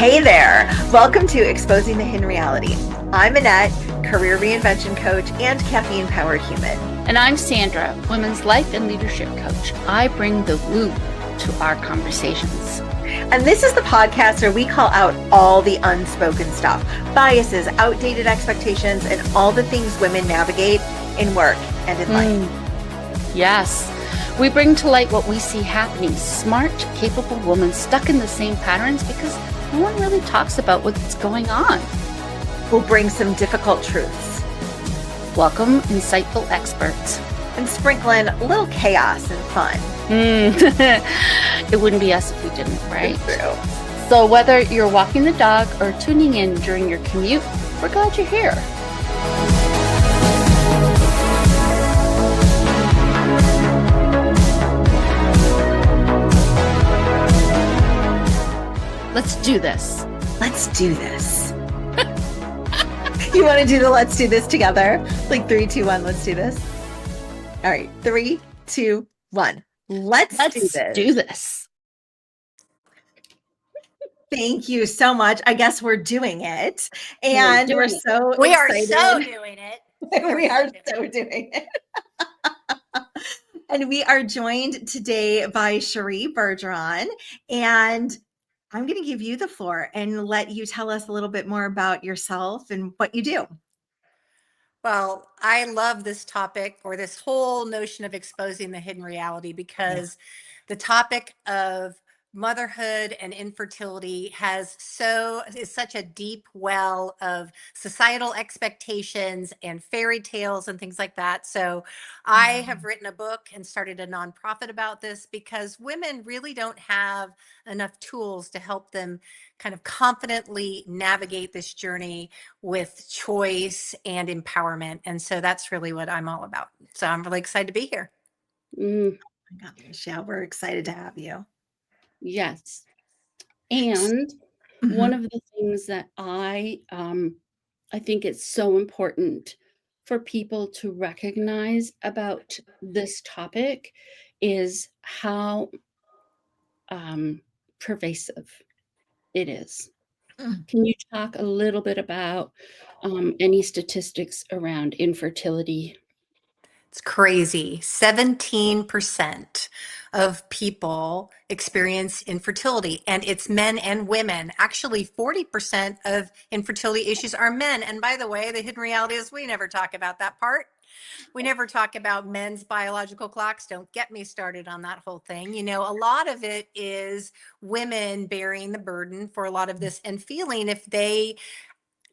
Hey there! Welcome to Exposing the Hidden Reality. I'm Annette, career reinvention coach and caffeine-powered human. And I'm Sandra, women's life and leadership coach. I bring the woo to our conversations. And this is the podcast where we call out all the unspoken stuff, biases, outdated expectations, and all the things women navigate in work and in life. Yes. We bring to light what we see happening. Smart, capable women stuck in the same patterns because no one really talks about what's going on. We'll bring some difficult truths. Welcome, insightful experts. And sprinkle in a little chaos and fun. It wouldn't be us if we didn't, right? It's true. So whether you're walking the dog or tuning in during your commute, we're glad you're here. Let's do this. Let's do this. You want to do the let's do this together? Like 3, 2, 1, let's do this. All right, 3, 2, 1. Let's do this. Thank you so much. I guess we're doing it. And we're so We excited. are so doing it. We are so doing it. And we are joined today by Cheri Bergeron. And I'm going to give you the floor and let you tell us a little bit more about yourself and what you do. Well, I love this topic, or this whole notion of exposing the hidden reality, because the topic of motherhood and infertility is such a deep well of societal expectations and fairy tales and things like that. So I have written a book and started a nonprofit about this because women really don't have enough tools to help them kind of confidently navigate this journey with choice and empowerment. And so that's really what I'm all about. So I'm really excited to be here. Oh my gosh, yeah, we're excited to have you. Yes. And one of the things that I think it's so important for people to recognize about this topic is how pervasive it is. Can you talk a little bit about any statistics around infertility? It's crazy. 17% of people experience infertility, and it's men and women. Actually, 40% of infertility issues are men. And by the way, the hidden reality is we never talk about that part. We never talk about men's biological clocks. Don't get me started on that whole thing. You know, a lot of it is women bearing the burden for a lot of this and feeling if they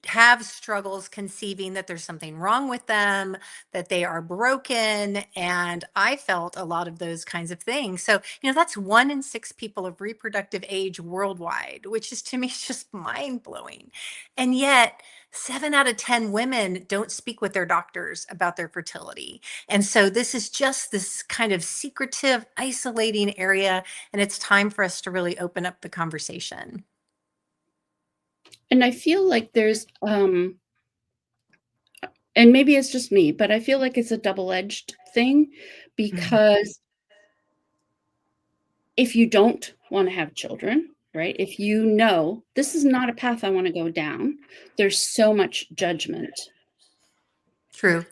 have struggles conceiving that there's something wrong with them, that they are broken. And I felt a lot of those kinds of things. So, you know, that's 1 in 6 people of reproductive age worldwide, which is to me just mind blowing. And yet, 7 out of 10 women don't speak with their doctors about their fertility. And so this is just this kind of secretive, isolating area. And it's time for us to really open up the conversation. And I feel like there's, and maybe it's just me, but I feel like it's a double-edged thing, because if you don't want to have children, right? If you know this is not a path I want to go down, there's so much judgment. True.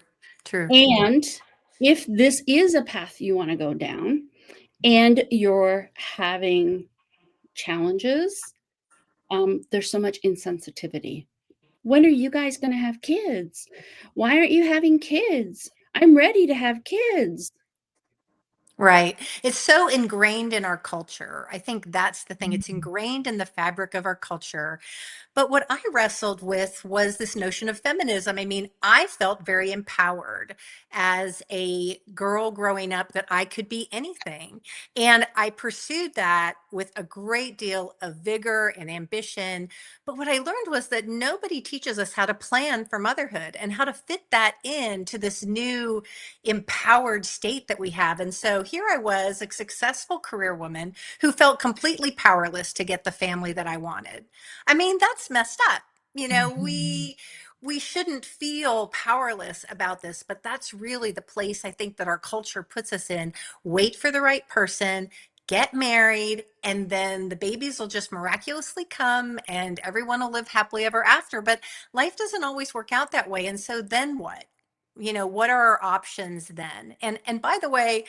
And if this is a path you want to go down and you're having challenges, there's so much insensitivity. When are you guys going to have kids? Why aren't you having kids? I'm ready to have kids. Right. It's so ingrained in our culture. I think that's the thing. It's ingrained in the fabric of our culture. But what I wrestled with was this notion of feminism. I mean, I felt very empowered as a girl growing up that I could be anything. And I pursued that with a great deal of vigor and ambition. But what I learned was that nobody teaches us how to plan for motherhood and how to fit that into this new empowered state that we have. And so here I was, a successful career woman who felt completely powerless to get the family that I wanted. I mean, that's messed up. You know, we shouldn't feel powerless about this, but that's really the place I think that our culture puts us in. Wait for the right person, get married, and then the babies will just miraculously come and everyone will live happily ever after. But life doesn't always work out that way. And so then what? What are our options then? And by the way,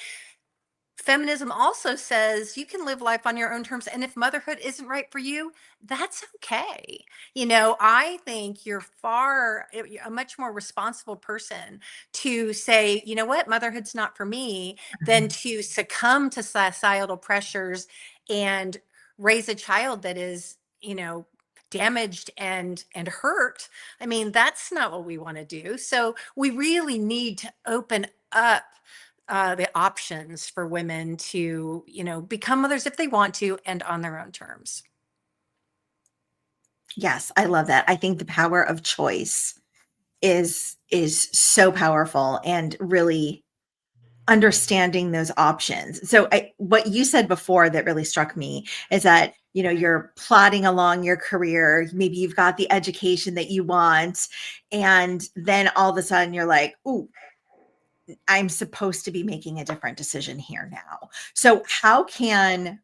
feminism also says you can live life on your own terms. And if motherhood isn't right for you, that's okay. I think you're a much more responsible person to say, you know what, motherhood's not for me, than to succumb to societal pressures and raise a child that is, damaged and hurt. I mean, that's not what we want to do. So we really need to open up the options for women to, become mothers if they want to and on their own terms. Yes, I love that. I think the power of choice is so powerful, and really understanding those options. So what you said before that really struck me is that, you're plodding along your career, maybe you've got the education that you want, and then all of a sudden you're like, ooh, I'm supposed to be making a different decision here now. So how can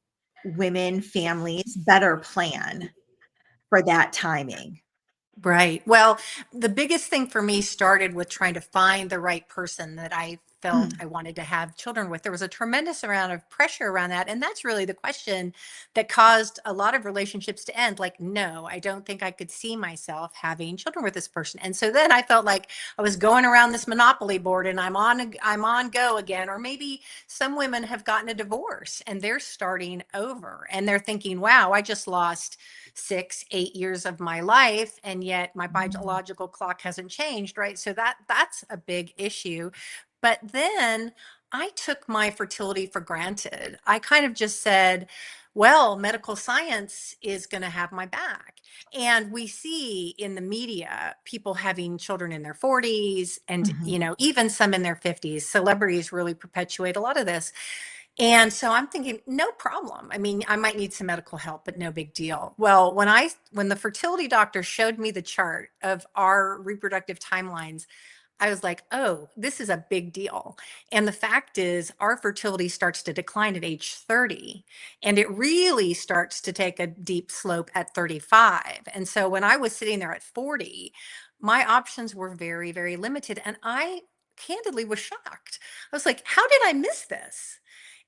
women, families better plan for that timing? Right. Well, the biggest thing for me started with trying to find the right person that I felt I wanted to have children with. There was a tremendous amount of pressure around that. And that's really the question that caused a lot of relationships to end. Like, no, I don't think I could see myself having children with this person. And so then I felt like I was going around this monopoly board and I'm on go again. Or maybe some women have gotten a divorce and they're starting over and they're thinking, wow, I just lost 6, 8 years of my life, and yet my biological clock hasn't changed, right? So that's a big issue. But then I took my fertility for granted. I kind of just said, well, medical science is going to have my back. And we see in the media people having children in their 40s and, even some in their 50s. Celebrities really perpetuate a lot of this. And so I'm thinking, no problem. I mean, I might need some medical help, but no big deal. Well, when the fertility doctor showed me the chart of our reproductive timelines, I was like, oh, this is a big deal. And the fact is, our fertility starts to decline at age 30, and it really starts to take a deep slope at 35. And so when I was sitting there at 40, my options were very, very limited. And I candidly was shocked. I was like, how did I miss this?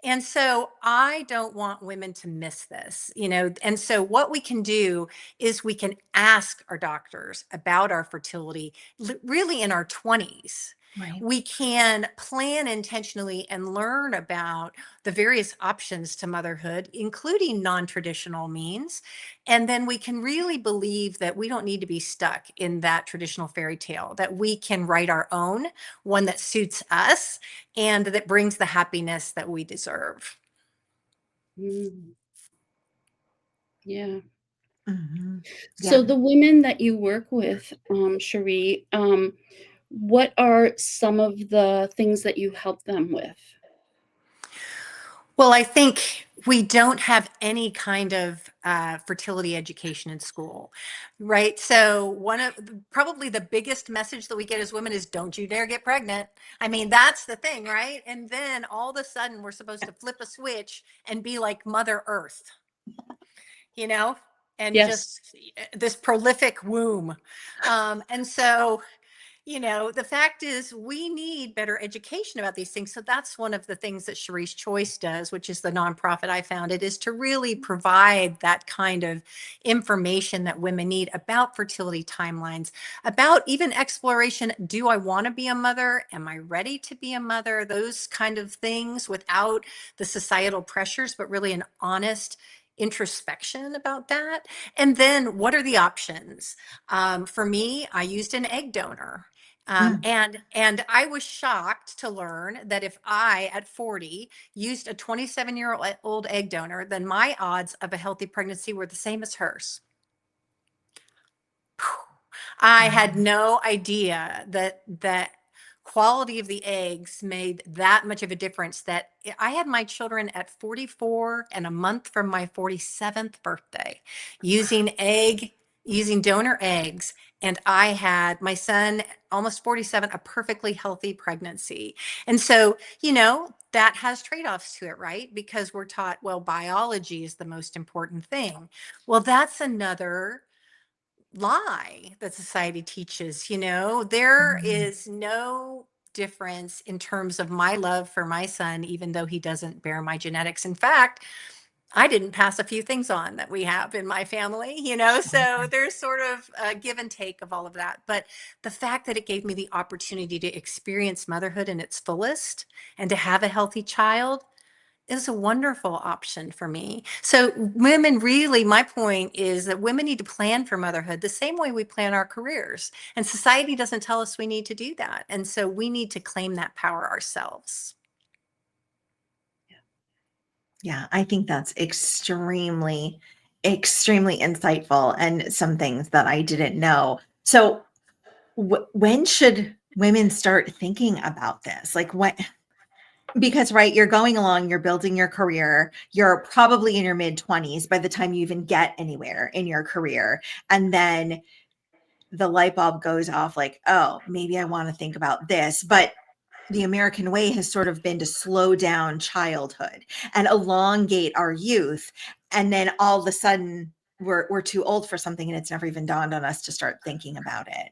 And so I don't want women to miss this, And so what we can do is we can ask our doctors about our fertility really in our 20s. Right. We can plan intentionally and learn about the various options to motherhood, including non-traditional means. And then we can really believe that we don't need to be stuck in that traditional fairy tale, that we can write our own, one that suits us and that brings the happiness that we deserve. Mm. Yeah. Mm-hmm. So Yeah. the women that you work with, Cheri, what are some of the things that you help them with? Well, I think we don't have any kind of fertility education in school, right? So probably the biggest message that we get as women is don't you dare get pregnant. I mean, that's the thing, right? And then all of a sudden we're supposed to flip a switch and be like Mother Earth, you know, and Yes. just this prolific womb. And so the fact is we need better education about these things. So that's one of the things that Cheri's Choice does, which is the nonprofit I founded, is to really provide that kind of information that women need about fertility timelines, about even exploration. Do I want to be a mother? Am I ready to be a mother? Those kind of things without the societal pressures, but really an honest introspection about that. And then what are the options? For me, I used an egg donor. And I was shocked to learn that if I, at 40, used a 27-year-old egg donor, then my odds of a healthy pregnancy were the same as hers. I had no idea that quality of the eggs made that much of a difference, that I had my children at 44 and a month from my 47th birthday using egg using donor eggs. And I had my son, almost 47, a perfectly healthy pregnancy. And so, that has trade-offs to it, right? Because we're taught, well, biology is the most important thing. Well, that's another lie that society teaches. There Mhm. is no difference in terms of my love for my son, even though he doesn't bear my genetics. In fact, I didn't pass a few things on that we have in my family, so there's sort of a give and take of all of that. But the fact that it gave me the opportunity to experience motherhood in its fullest and to have a healthy child is a wonderful option for me. So women really, my point is that women need to plan for motherhood the same way we plan our careers. And society doesn't tell us we need to do that. And so we need to claim that power ourselves. Yeah, I think that's extremely, extremely insightful and some things that I didn't know. So, when should women start thinking about this? Like, what? Because, right, you're going along, you're building your career, you're probably in your mid 20s by the time you even get anywhere in your career. And then the light bulb goes off like, oh, maybe I want to think about this. But the American way has sort of been to slow down childhood and elongate our youth. And then all of a sudden we're too old for something and it's never even dawned on us to start thinking about it.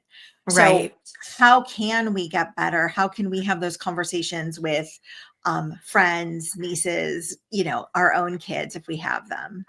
So Right. how can we get better? How can we have those conversations with friends, nieces, our own kids if we have them?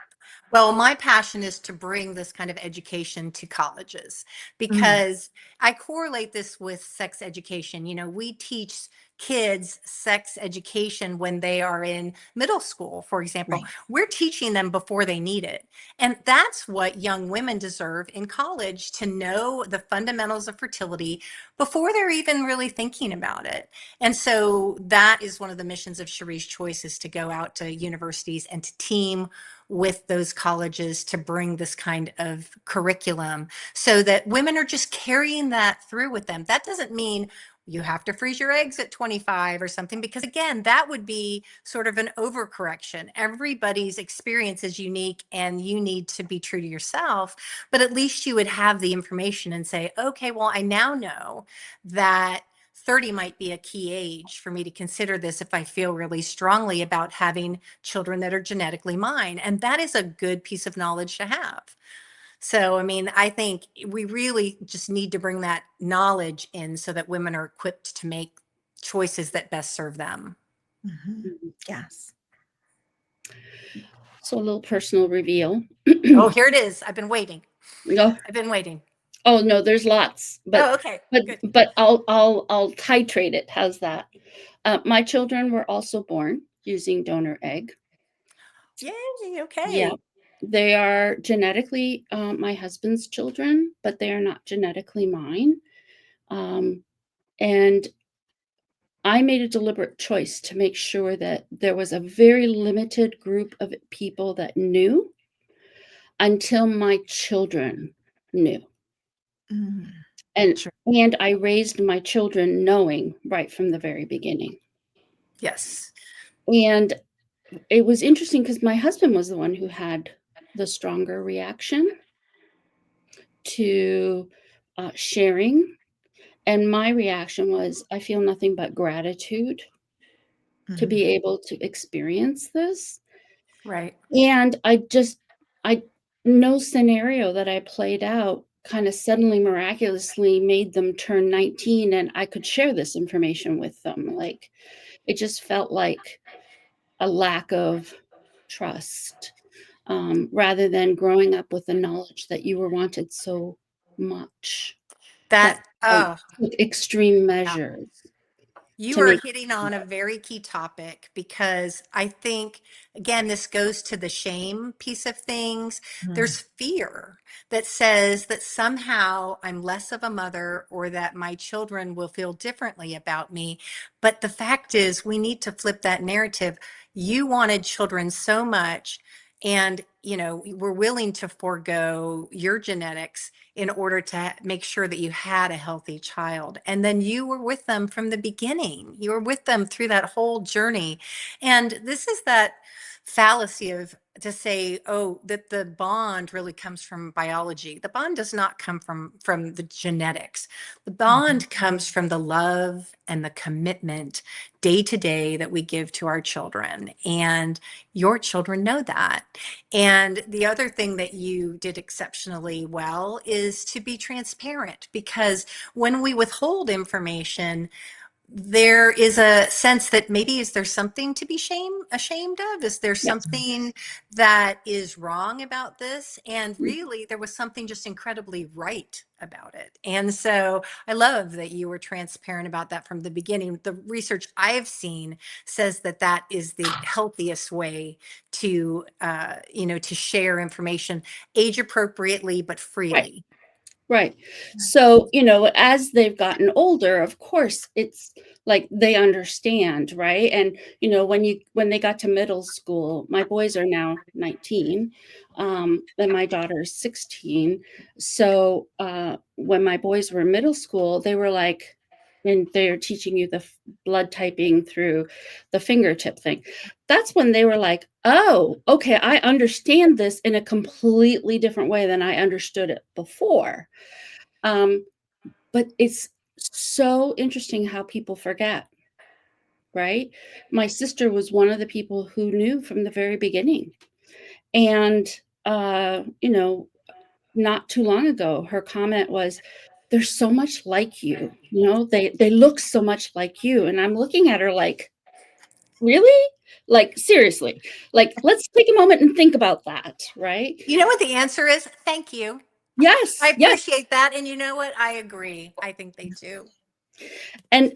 Well, my passion is to bring this kind of education to colleges Mm, because I correlate this with sex education. We teach kids sex education when they are in middle school, for example. right. We're teaching them before they need it. And that's what young women deserve in college, to know the fundamentals of fertility before they're even really thinking about it. And so that is one of the missions of Cheri's Choice, is to go out to universities and to team with those colleges to bring this kind of curriculum so that women are just carrying that through with them. That doesn't mean you have to freeze your eggs at 25 or something, because again, that would be sort of an overcorrection. Everybody's experience is unique and you need to be true to yourself, but at least you would have the information and say, okay, well, I now know that 30 might be a key age for me to consider this if I feel really strongly about having children that are genetically mine. And that is a good piece of knowledge to have. So, I mean, I think we really just need to bring that knowledge in so that women are equipped to make choices that best serve them. Mhm. Mhm. Yes. So a little personal reveal. Oh, here it is. I've been waiting. No, I've been waiting. oh no, there's lots, but Oh, okay. but Good. but I'll titrate it. How's that? My children were also born using donor egg. Yay. Yeah, Okay. they are genetically my husband's children, but they are not genetically mine. Um, and I made a deliberate choice to make sure that there was a very limited group of people that knew until my children knew. Mm, And Sure. and I raised my children knowing right from the very beginning. Yes. And it was interesting because my husband was the one who had the stronger reaction to sharing. And my reaction was, I feel nothing but gratitude to mhm. be able to experience this. Right. And I, no scenario that I played out kind of suddenly miraculously made them turn 19 and I could share this information with them. Like, it just felt like a lack of trust, rather than growing up with the knowledge that you were wanted so much that That, I oh, took extreme yeah. measures You to are make hitting on a very key topic, because I think, again, this goes to the shame piece of things. Mm, There's fear that says that somehow I'm less of a mother, or that my children will feel differently about me. But the fact is, we need to flip that narrative. You wanted children so much, and we're willing to forego your genetics in order to make sure that you had a healthy child. And then you were with them from the beginning. You were with them through that whole journey. And this is that fallacy of to say, oh, that the bond really comes from biology. The bond does not come from the genetics. The bond comes from the love and the commitment day to day that we give to our children. And your children know that. And the other thing that you did exceptionally well is to be transparent, because when we withhold information, there is a sense that maybe is there something to be ashamed of? Is there Yes. something that is wrong about this? And really, there was something just incredibly right about it. And so I love that you were transparent about that from the beginning. The research I've seen says that that is the healthiest way to, to share information age appropriately, but Right. freely. Right. So, as they've gotten older, of course, it's like they understand, right? And when they got to middle school, my boys are now 19, and my daughter's 16. So, when my boys were in middle school, they were like, and they're teaching you the blood typing through the fingertip thing. That's when they were like, oh, okay, I understand this in a completely different way than I understood it before. Um, but it's so interesting how people forget, right? My sister was one of the people who knew from the very beginning. And, not too long ago, her comment was, they're so much like you, they look so much like you. And I'm looking at her like, really? Like, seriously, like, let's take a moment and think about that, right? You know what the answer is? Thank you. I Yes, yes. appreciate that. And you know what? I agree. I think they do. And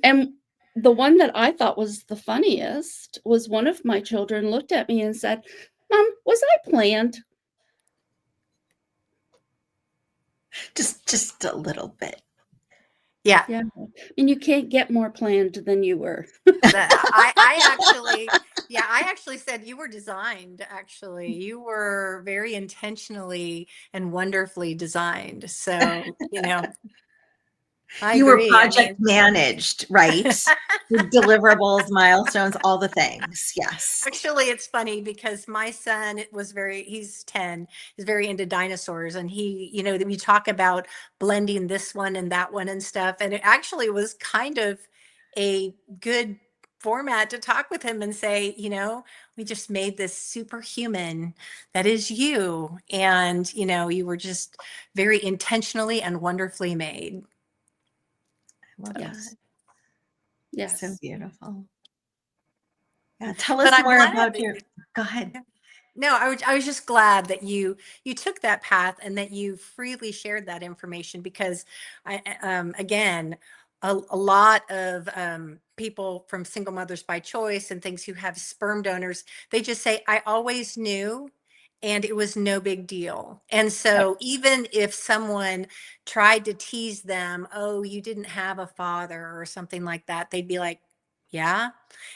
the one that I thought was the funniest was one of my children looked at me and said, "Mom, was I planned?" Just a little bit. Yeah. Yeah. And you can't get more planned than you were. I actually said you were designed, actually. You were very intentionally and wonderfully designed. So, I You were agree. I project mean, managed, right? With deliverables, milestones, all the things. Yes. actually, it's funny because my son he's 10, he's very into dinosaurs. And we talk about blending this one and that one and stuff. And it actually was kind of a good format to talk with him and say, we just made this superhuman that is you. And, you were just very intentionally and wonderfully made. I love Yes. that. So Yes. beautiful. Yeah. Tell But us I'm more glad about that your, go ahead. No, I was just glad that you took that path and that you freely shared that information, because again, a lot of people from single mothers by choice and things who have sperm donors, they just say, I always knew, and it was no big deal. And Right. so even if someone tried to tease them, oh, you didn't have a father or something like that, they'd be like, yeah.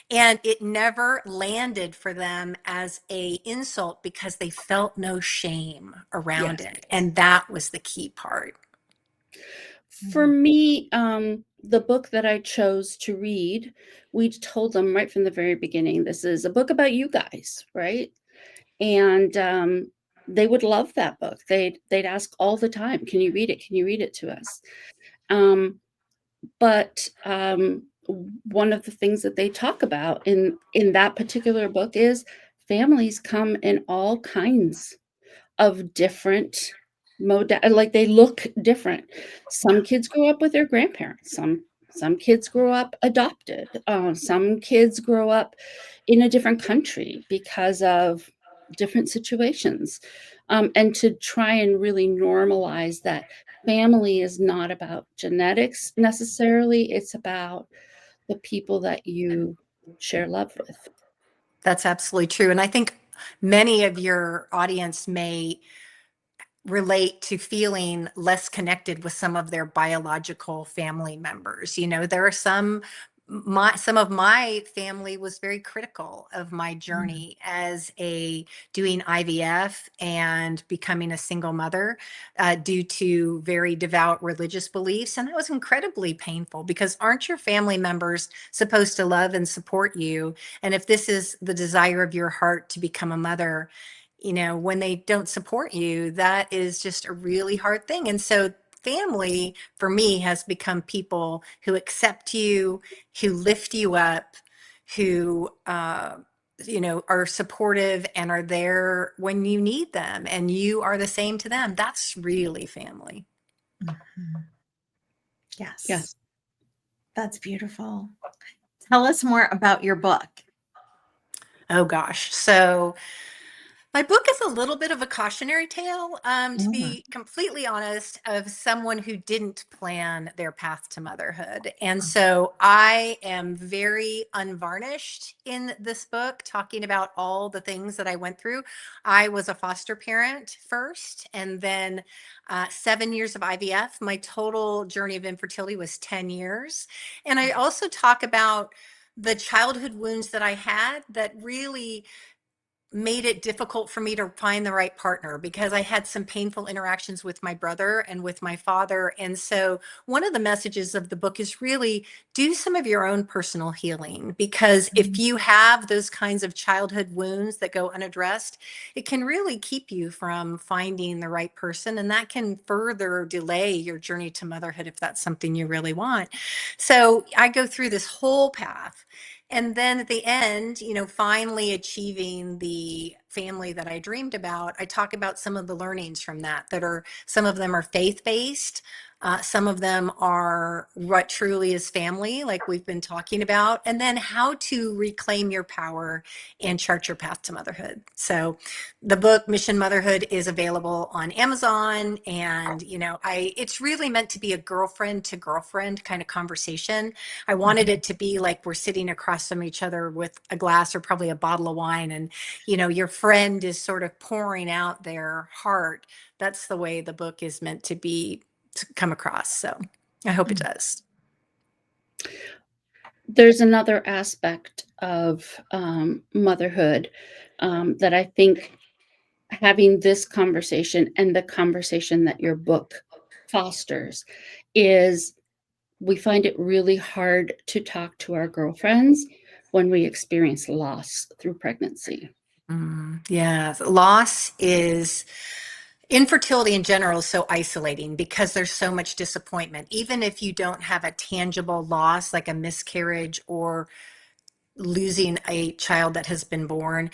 And it never landed for them as a insult because they felt no shame around Yes. it. And that was the key part. For me, the book that I chose to read, we told them right from the very beginning, this is a book about you guys, right? And they would love that book. They'd ask all the time, "Can you read it? Can you read it to us?" But one of the things that they talk about in that particular book is families come in all kinds of different like they look different. Some kids grow up with their grandparents. Some kids grow up adopted. Some kids grow up in a different country because of different situations. And to try and really normalize that family is not about genetics necessarily. It's about the people that you share love with. That's absolutely true. And I think many of your audience may relate to feeling less connected with some of their biological family members. There are some some of my family was very critical of my Mm. journey as a doing IVF and becoming a single mother, due to very devout religious beliefs. And that was incredibly painful, because aren't your family members supposed to love and support you? And if this is the desire of your heart to become a mother, when they don't support you, that is just a really hard thing. And so family for me has become people who accept you, who lift you up, who are supportive and are there when you need them, and you are the same to them. That's really family. Mhm. Yes, Yes. that's beautiful. Tell us more about your book. Oh gosh. So my book is a little bit of a cautionary tale, to Mm. be completely honest, of someone who didn't plan their path to motherhood. And so I am very unvarnished in this book, talking about all the things that I went through. I was a foster parent first, and then 7 years of IVF. My total journey of infertility was 10 years. And I also talk about the childhood wounds that I had that really made it difficult for me to find the right partner, because I had some painful interactions with my brother and with my father. And so one of the messages of the book is really do some of your own personal healing, because if Mhm. you have those kinds of childhood wounds that go unaddressed, it can really keep you from finding the right person. And that can further delay your journey to motherhood if that's something you really want. So I go through this whole path. And then at the end, finally achieving the family that I dreamed about, I talk about some of the learnings from that are, some of them are faith-based. Some of them are what truly is family, like we've been talking about, and then how to reclaim your power and chart your path to motherhood. So the book Mission Motherhood is available on Amazon. And, it's really meant to be a girlfriend to girlfriend kind of conversation. I wanted Mhm. it to be like we're sitting across from each other with a glass or probably a bottle of wine, and your friend is sort of pouring out their heart. That's the way the book is meant to be, to come across. So I hope it Mm. does. There's another aspect of motherhood that I think having this conversation and the conversation that your book fosters is we find it really hard to talk to our girlfriends when we experience loss through pregnancy. Yeah, loss is, infertility in general is so isolating because there's so much disappointment. Even if you don't have a tangible loss like a miscarriage or losing a child that has been born,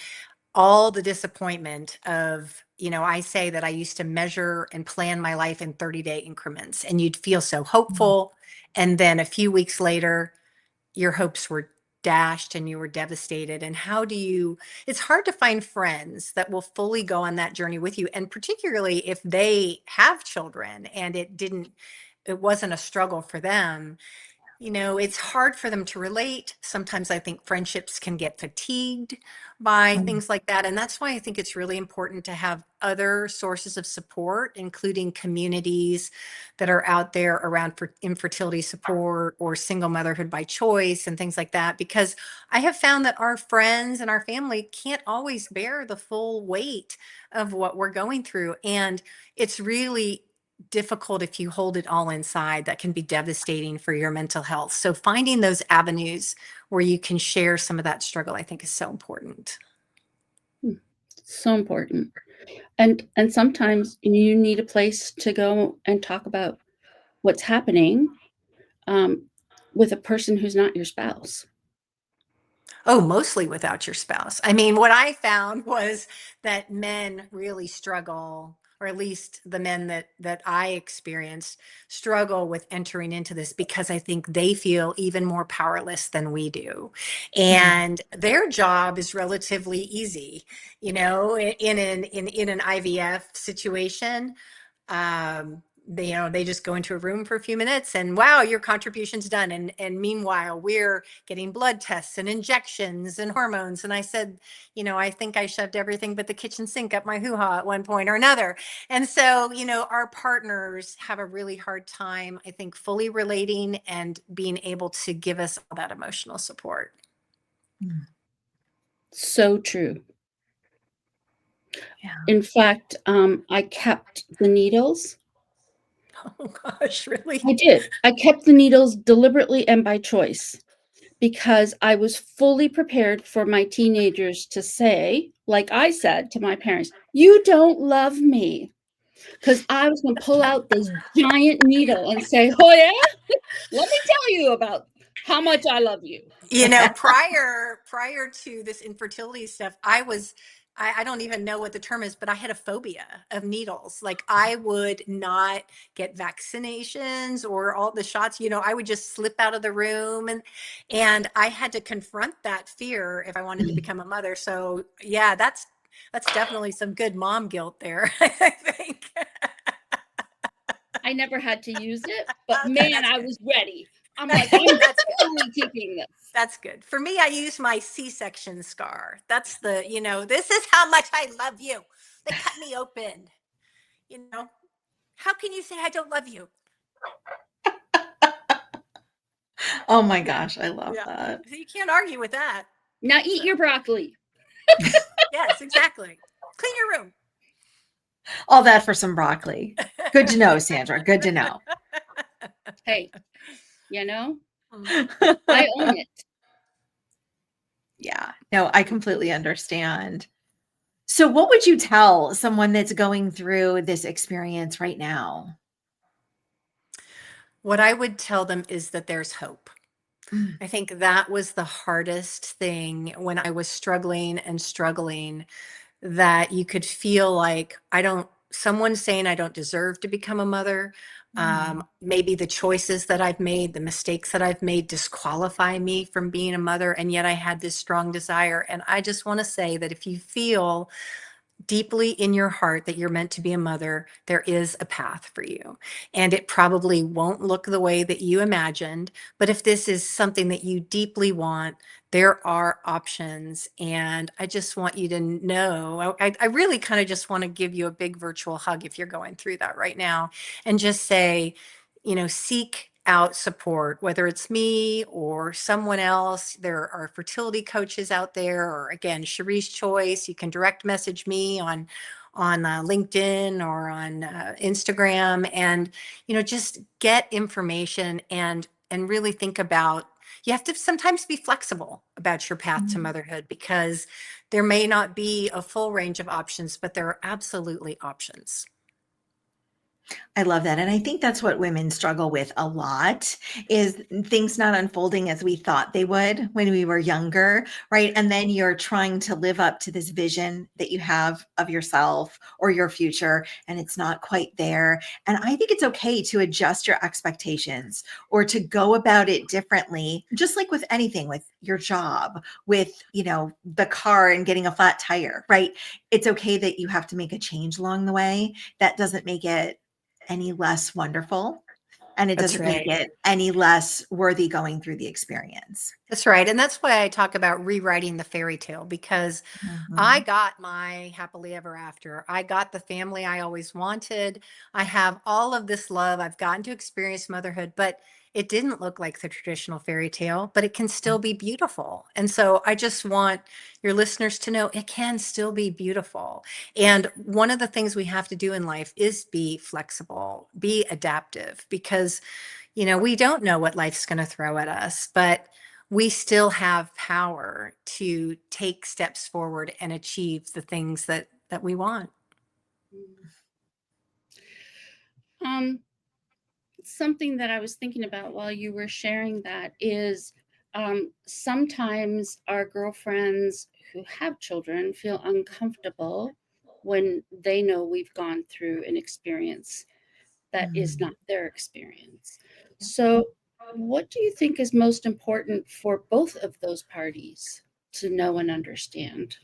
all the disappointment of, I say that I used to measure and plan my life in 30-day increments, and you'd feel so Mm. hopeful. And then a few weeks later, your hopes were dashed and you were devastated. And it's hard to find friends that will fully go on that journey with you. And particularly if they have children and it wasn't a struggle for them. It's hard for them to relate. Sometimes I think friendships can get fatigued by Mm. things like that. And that's why I think it's really important to have other sources of support, including communities that are out there around for infertility support or single motherhood by choice and things like that. Because I have found that our friends and our family can't always bear the full weight of what we're going through. And it's really difficult if you hold it all inside. That can be devastating for your mental health. So finding those avenues where you can share some of that struggle, I think, is so important. Hmm. So important. And sometimes you need a place to go and talk about what's happening um, with a person who's not your spouse. Oh, mostly without your spouse. I mean, what I found was that men really struggle, or at least the men that I experienced struggle with entering into this, because I think they feel even more powerless than we do. Mm. And their job is relatively easy, in an IVF situation. they just go into a room for a few minutes and wow, your contribution's done. And meanwhile, we're getting blood tests and injections and hormones. And I said, I think I shoved everything but the kitchen sink up my hoo-ha at one point or another. And so, our partners have a really hard time, I think, fully relating and being able to give us all that emotional support. So true. Yeah. In fact, I kept the needles. Oh gosh, really? I did. I kept the needles deliberately and by choice because I was fully prepared for my teenagers to say, like I said to my parents, "You don't love me." Because I was going to pull out this giant needle and say, "Oh, yeah? Let me tell you about how much I love you." Prior to this infertility stuff, I don't even know what the term is, but I had a phobia of needles. Like I would not get vaccinations or all the shots, I would just slip out of the room and I had to confront that fear if I wanted to become a mother. So yeah, that's definitely some good mom guilt there, I think. I never had to use it, but Okay, man, that's I good. was ready. I'm like, I'm That's good. totally keeping this. That's good. For me, I use my C-section scar. That's this is how much I love you. They cut me open. How can you say I don't love you? Oh my gosh, I love Yeah. that. So you can't argue with that. Now eat your broccoli. Yes, exactly. Clean your room. All that for some broccoli. Good to know, Sandra. Good to know. Hey, I own it. Yeah. No, I completely understand. So what would you tell someone that's going through this experience right now? What I would tell them is that there's hope. Mm. I think that was the hardest thing when I was struggling and struggling, that you could feel like someone's saying I don't deserve to become a mother. Maybe the choices that I've made, the mistakes that I've made disqualify me from being a mother. And yet I had this strong desire. And I just want to say that if you feel deeply in your heart that you're meant to be a mother, there is a path for you. And it probably won't look the way that you imagined. But if this is something that you deeply want, there are options. And I just want you to know, I really kind of just want to give you a big virtual hug if you're going through that right now and just say, seek out support, whether it's me or someone else. There are fertility coaches out there, or again, Cheri's Choice. You can direct message me on LinkedIn or on Instagram, and just get information and really think about. You have to sometimes be flexible about your path to motherhood because there may not be a full range of options, but there are absolutely options. I love that. And I think that's what women struggle with a lot is things not unfolding as we thought they would when we were younger, right? And then you're trying to live up to this vision that you have of yourself or your future, and it's not quite there. And I think it's okay to adjust your expectations or to go about it differently, just like with anything, with your job, with, the car and getting a flat tire, right? It's okay that you have to make a change along the way. That doesn't make it any less wonderful, and it That's doesn't make right. it any less worthy going through the experience. That's right. And that's why I talk about rewriting the fairy tale, because I Mhm. got my happily ever after. I got the family I always wanted. I have all of this love. I've gotten to experience motherhood, but it didn't look like the traditional fairy tale, but it can still be beautiful. And so I just want your listeners to know it can still be beautiful. And one of the things we have to do in life is be flexible, be adaptive, because we don't know what life's going to throw at us, but we still have power to take steps forward and achieve the things that we want. Something that I was thinking about while you were sharing that is sometimes our girlfriends who have children feel uncomfortable when they know we've gone through an experience that is not their experience. So, what do you think is most important for both of those parties to know and understand?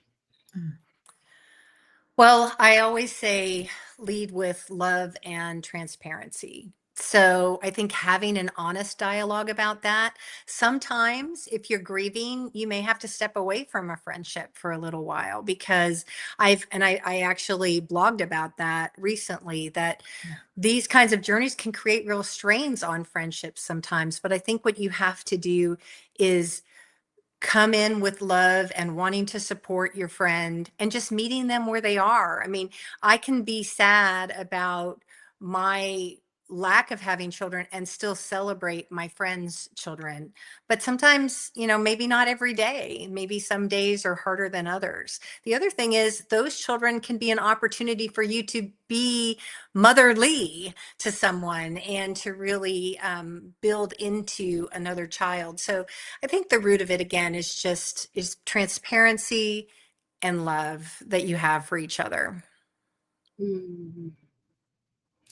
Well, I always say lead with love and transparency. So I think having an honest dialogue about that. Sometimes, if you're grieving, you may have to step away from a friendship for a little while because I actually blogged about that recently that Yeah. these kinds of journeys can create real strains on friendships sometimes. But I think what you have to do is come in with love and wanting to support your friend and just meeting them where they are. I mean, I can be sad about my lack of having children and still celebrate my friends' children. But sometimes, maybe not every day. Maybe some days are harder than others. The other thing is, those children can be an opportunity for you to be motherly to someone and to really build into another child. So I think the root of it again is transparency and love that you have for each other. Mm.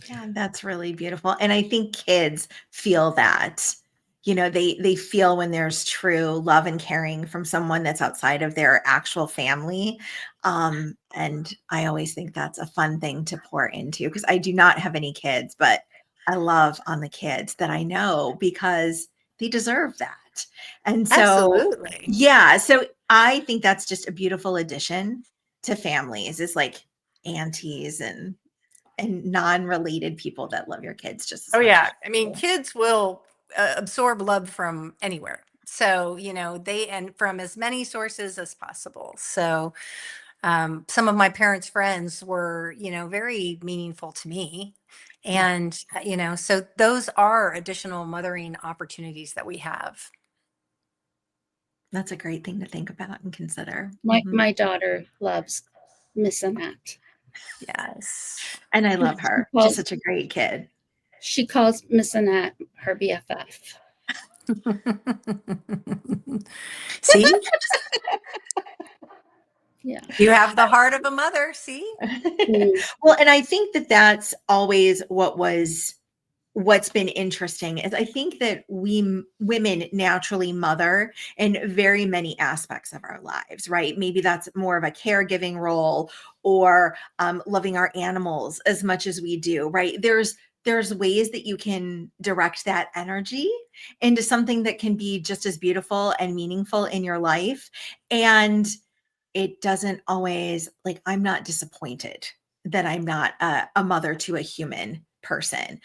Yeah, that's really beautiful. And I think kids feel that. They feel when there's true love and caring from someone that's outside of their actual family. And I always think that's a fun thing to pour into because I do not have any kids, but I love on the kids that I know because they deserve that. And so, Absolutely. yeah, so I think that's just a beautiful addition to families is like aunties and non-related people that love your kids just as Oh, much as yeah. I mean, you do. kids will absorb love from anywhere. So, and from as many sources as possible. So, some of my parents' friends were, very meaningful to me. Yeah, And, so those are additional mothering opportunities that we have. that's a great thing to think about and consider. My Mhm. my daughter loves Miss Annette. Yes. And I love She her. She's calls such a great kid. she calls Miss Annette her BFF. See, Yeah. you have the heart of a mother. See? Mm. Well, and I think that that's always what's been interesting is I think that women naturally mother in very many aspects of our lives, right? Maybe that's more of a caregiving role or loving our animals as much as we do, right? There's ways that you can direct that energy into something that can be just as beautiful and meaningful in your life. And it doesn't always like I'm not disappointed that I'm not a mother to a human person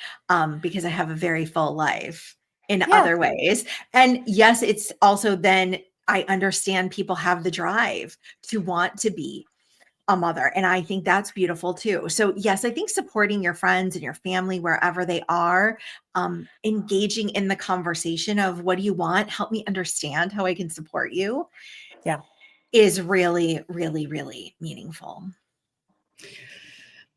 because I have a very full life in Yeah. other ways. And yes, it's also then I understand people have the drive to want to be a mother. And I think that's beautiful too. So, yes, I think supporting your friends and your family wherever they are, engaging in the conversation of what do you want? Help me understand how I can support you Yeah. is really, really, really meaningful.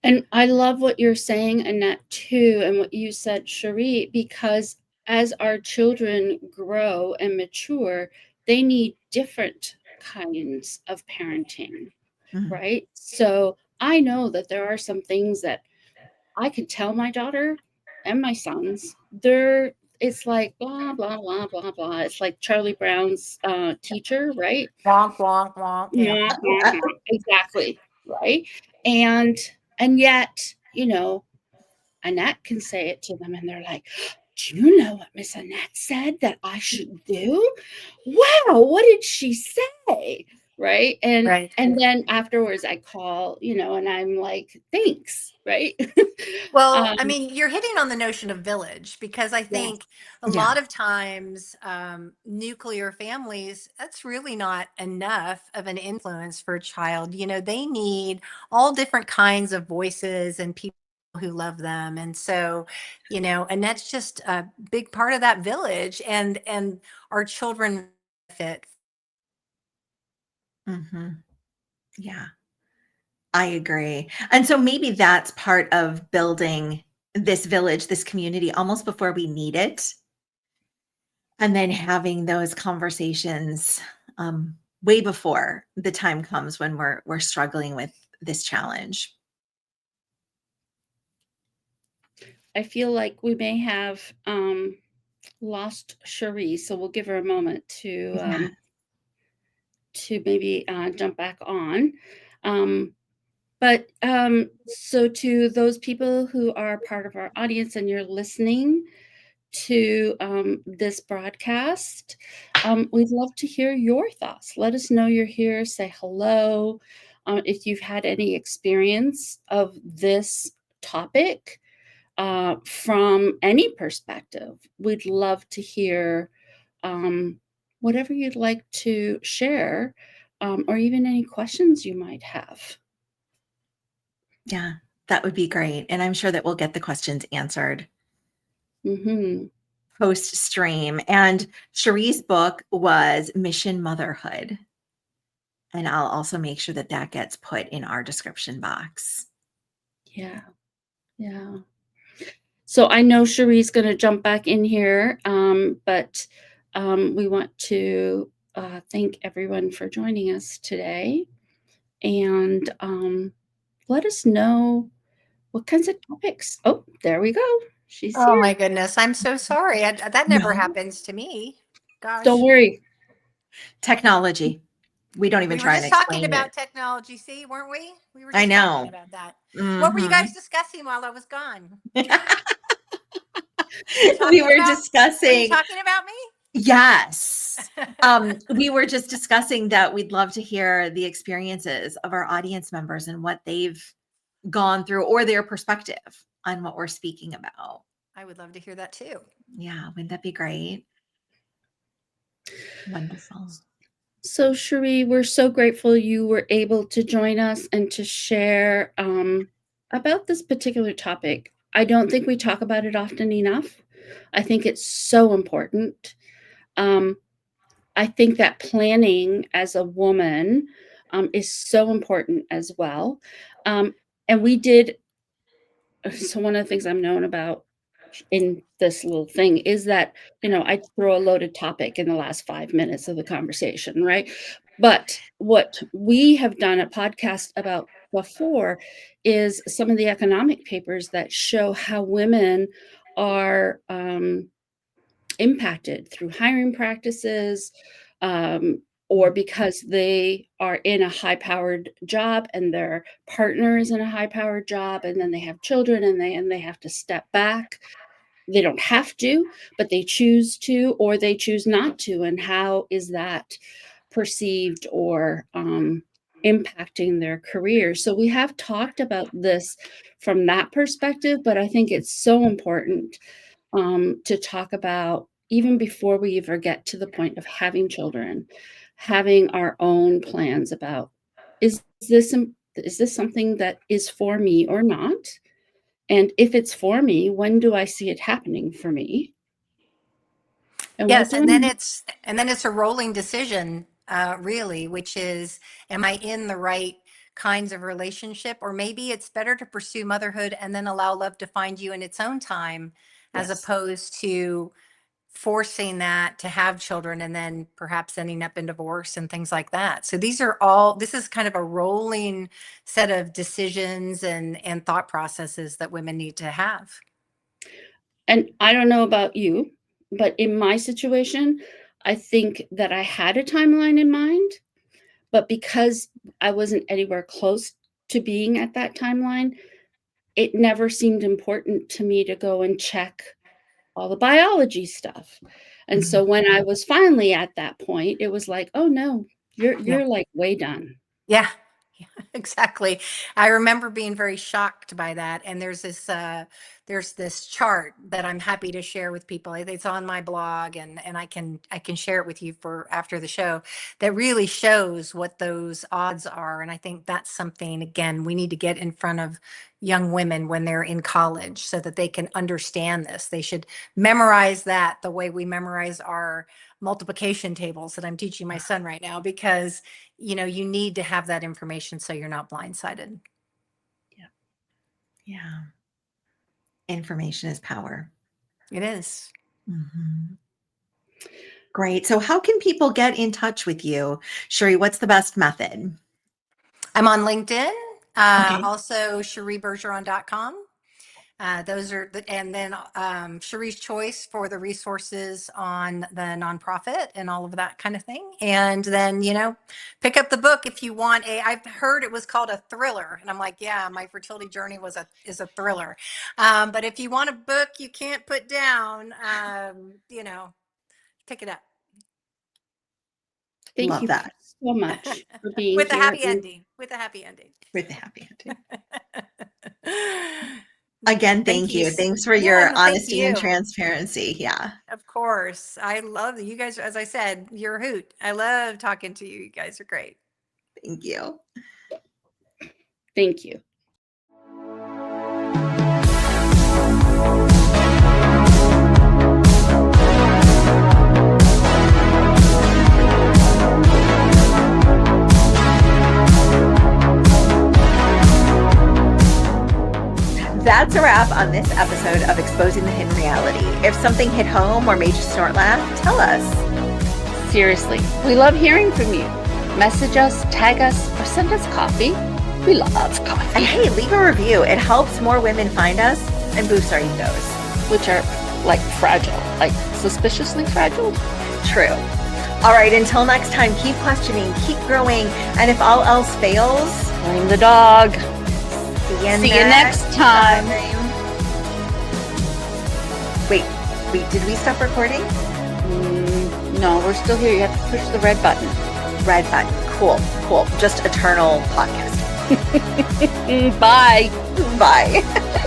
And I love what you're saying, Annette, too, and what you said, Cherie, because as our children grow and mature, they need different kinds of parenting, Mhm. right? So I know that there are some things that I can tell my daughter and my sons. It's like blah blah blah blah blah. It's like Charlie Brown's teacher, right? Wonk, wonk, wonk. Yeah. Mwah, mwah, mwah. Exactly, right? And and yet, Annette can say it to them and they're like, "Do you know what Miss Annette said that I should do? Wow, what did she say?" Right? And Right. and then afterwards I call, and I'm like, "Thanks," right? Well, um, I mean, you're hitting on the notion of village because I yeah. think a Yeah. lot of times nuclear families, that's really not enough of an influence for a child. They need all different kinds of voices and people who love them. And so, and that's just a big part of that village. And our children fit. Mhm. Yeah, I agree. And so maybe that's part of building this village, this community almost before we need it. And then having those conversations way before the time comes when we're struggling with this challenge. I feel like we may have lost Cherie, so we'll give her a moment Yeah. to maybe jump back on. Um, But so to those people who are part of our audience and you're listening to this broadcast, we'd love to hear your thoughts. Let us know you're here. Say hello. If you've had any experience of this topic from any perspective, we'd love to hear whatever you'd like to share, or even any questions you might have. Yeah, that would be great. And I'm sure that we'll get the questions answered Mm-hmm. post stream. And Cheri's book was Mission Motherhood. And I'll also make sure that that gets put in our description box. Yeah. Yeah. So I know Cheri's going to jump back in here, but we want to thank everyone for joining us today, and let us know what kinds of topics. Oh, there we go. She's Oh here. my goodness. I'm so sorry. That never No. happens to me. Don't Gosh. worry. Technology. We don't even We were try and just talking explain it. about technology, see, weren't we? We were I just talking know. about that. What were you Mhm. guys discussing while I was gone? Were you We talking were about were you discussing, talking about me? yes. We were just discussing that we'd love to hear the experiences of our audience members and what they've gone through or their perspective on what we're speaking about. I would love to hear that too. Yeah, wouldn't that be great? Wonderful. So, Cheri, we're so grateful you were able to join us and to share about this particular topic. I don't think we talk about it often enough. I think it's so important. I think that planning as a woman is so important as well. And we did, so one of the things I'm known about in this little thing is that, I throw a loaded topic in the last 5 minutes of the conversation, right? But what we have done a podcast about before is some of the economic papers that show how women are impacted through hiring practices, or because they are in a high powered job and their partner is in a high powered job, and then they have children and they have to step back. They don't have to, but they choose to, or they choose not to. And how is that perceived or impacting their career? So we have talked about this from that perspective, but I think it's so important to talk about even before we ever get to the point of having children, having our own plans about is this something that is for me or not? And if it's for me, when do I see it happening for me? And what Yes, do I and then it's a rolling decision, really, which is, am I in the right kinds of relationship, or maybe it's better to pursue motherhood and then allow love to find you in its own time, as Yes. opposed to forcing that to have children and then perhaps ending up in divorce and things like that. So this is kind of a rolling set of decisions and thought processes that women need to have. And I don't know about you, but in my situation, I think that I had a timeline in mind, but because I wasn't anywhere close to being at that timeline, it never seemed important to me to go and check all the biology stuff. And Mhm. so when I was finally at that point, it was like, "Oh no, you're Yeah. you're like way done." Yeah. Exactly. I remember being very shocked by that. And there's this chart that I'm happy to share with people. It's on my blog, and I can share it with you for after the show, that really shows what those odds are. And I think that's something, again, we need to get in front of young women when they're in college so that they can understand this. They should memorize that the way we memorize our multiplication tables that I'm teaching my son right now, because you need to have that information so you're not blindsided. Yeah. Information is power. It is. Mhm. Great. So how can people get in touch with you? Cheri, what's the best method? I'm on LinkedIn, Okay. also CheriBergeron.com. Those are and then Cheri's Choice for the resources on the nonprofit and all of that kind of thing. And then, pick up the book if you want I've heard it was called a thriller. And I'm like, yeah, my fertility journey is a thriller. But if you want a book you can't put down, pick it up. Thank Love you that. so much for being With a here. happy ending. With a happy ending. With the happy ending. Again, thank you. you. Thanks for Yeah, your no, thank honesty and you. transparency. Yeah. Of course. I love you guys. As I said, you're a hoot. I love talking to you. You guys are great. Thank you. Thank you. That's a wrap on this episode of Exposing the Hidden Reality. If something hit home or made you snort laugh, tell us. Seriously, we love hearing from you. Message us, tag us, or send us coffee. We love And coffee, hey, leave a review. It helps more women find us and boost our egos. which are like fragile, like suspiciously fragile. True. All right, until next time, keep questioning, keep growing, and if all else fails, Blame the dog. see you next time. Wait, did we stop recording? No, we're still here. You have to push the red button. Red button. Cool. Just eternal podcast. Bye. Bye.